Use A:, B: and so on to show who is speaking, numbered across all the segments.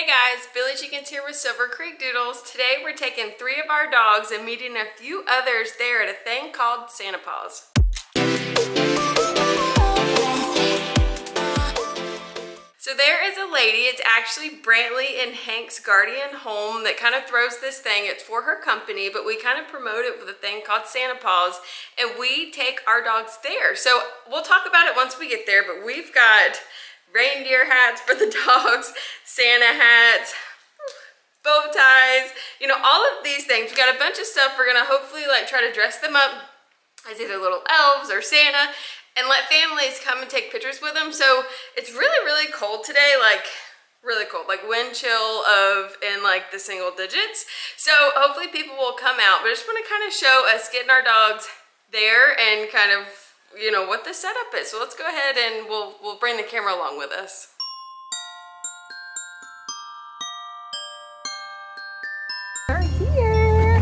A: Hey guys, Billy Jenkins here with Silver Creek Doodles. Today we're taking 3 of our dogs and meeting a few others there at a thing called Santa Paws. So there is a lady, it's actually Brantley and Hank's guardian home that kind of throws this thing. It's for her company, but we kind of promote it with a thing called Santa Paws, and we take our dogs there. So we'll talk about it once we get there, but we've got reindeer hats for the dogs, Santa hats, bow ties, you know, all of these things. We got a bunch of stuff. We're gonna hopefully like try to dress them up as either little elves or Santa and let families come and take pictures with them. So it's really, really cold today, like really cold, like wind chill of in like the single digits. So hopefully people will come out, but I just wanna kind of show us getting our dogs there and kind of, you know, what the setup is. So let's go ahead and we'll bring the camera along with us.
B: We're here.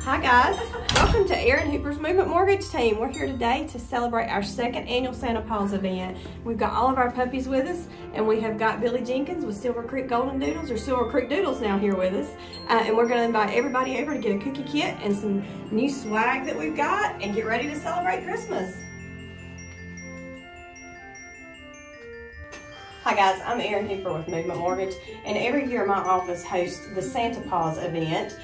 B: Hi guys, welcome to Erin Hooper's Movement Mortgage Team. We're here today to celebrate our 2nd annual Santa Paws event. We've got all of our puppies with us, and we have got Billy Jenkins with Silver Creek Golden Doodles, or Silver Creek Doodles now here with us. And we're gonna invite everybody over to get a cookie kit and some new swag that we've got and get ready to celebrate Christmas. Hi guys, I'm Erin Hooper with Movement Mortgage, and every year my office hosts the Santa Paws event.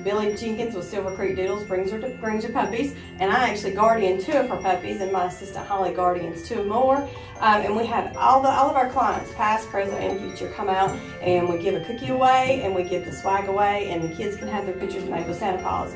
B: Billy Jenkins with Silver Creek Doodles brings her puppies, and I actually guardian 2 of her puppies, and my assistant Holly guardians 2 more. And we have all of our clients, past, present, and future, come out, and we give a cookie away, and we give the swag away, and the kids can have their pictures made with Santa Paws.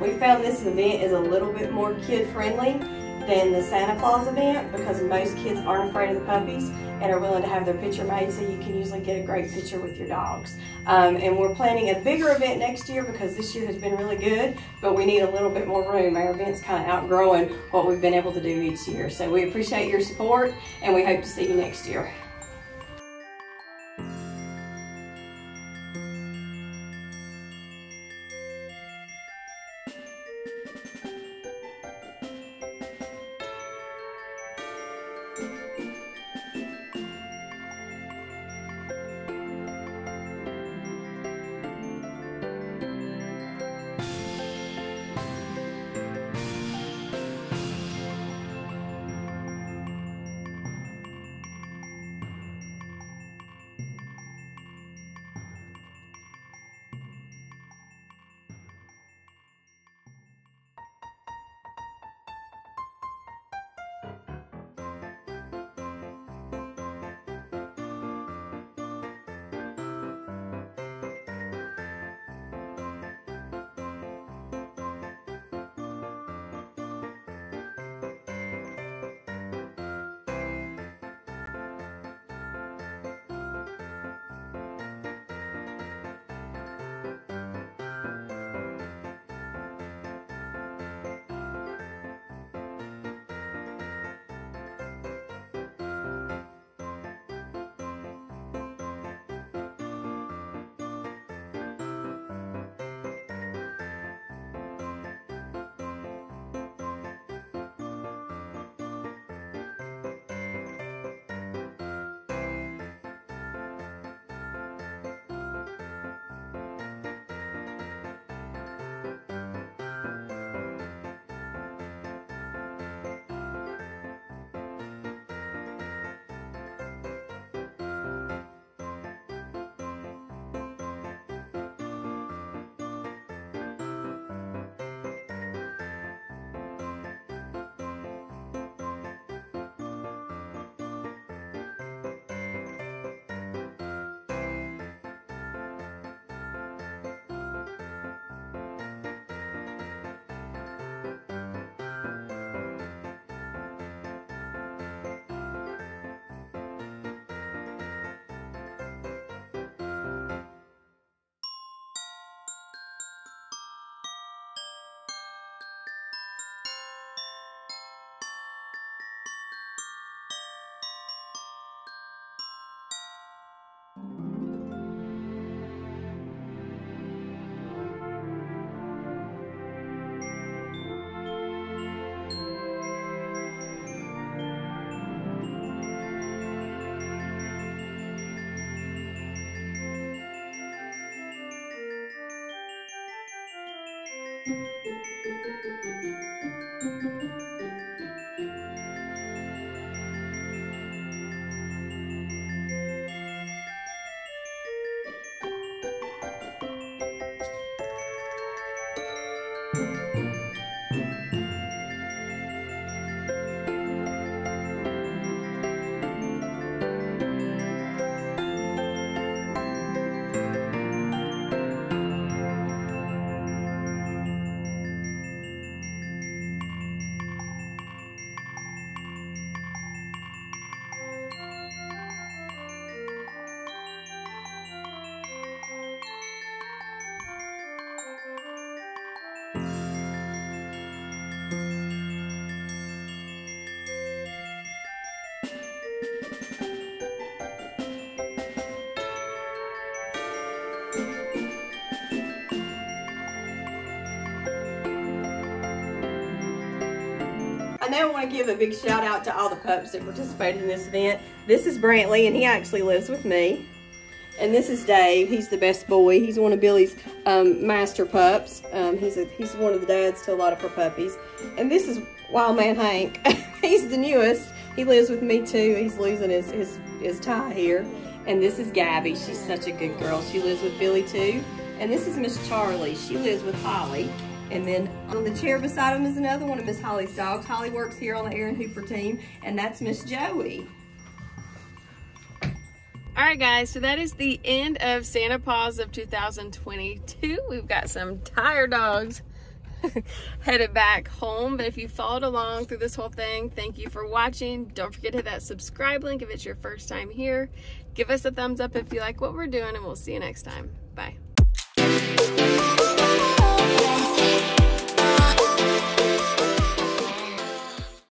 B: We found this event is a little bit more kid-friendly than the Santa Claus event because most kids aren't afraid of the puppies and are willing to have their picture made, so you can usually get a great picture with your dogs. And we're planning a bigger event next year because this year has been really good, but we need a little bit more room. Our event's kind of outgrowing what we've been able to do each year. So we appreciate your support, and we hope to see you next year. I now want to give a big shout out to all the pups that participated in this event. This is Brantley, and he actually lives with me. And this is Dave. He's the best boy. He's one of Billy's master pups. He's one of the dads to a lot of her puppies. And this is Wild Man Hank. He's the newest. He lives with me too. He's losing his tie here. And this is Gabby. She's such a good girl. She lives with Billy too. And this is Miss Charlie. She lives with Holly. And then on the chair beside him is another one of Miss Holly's dogs. Holly works here on the Erin Hooper team, and that's Miss Joey.
A: All right, guys, so that is the end of Santa Paws of 2022. We've got some tired dogs headed back home, but if you followed along through this whole thing, thank you for watching. Don't forget to hit that subscribe link if it's your first time here. Give us a thumbs up if you like what we're doing, and we'll see you next time. Bye.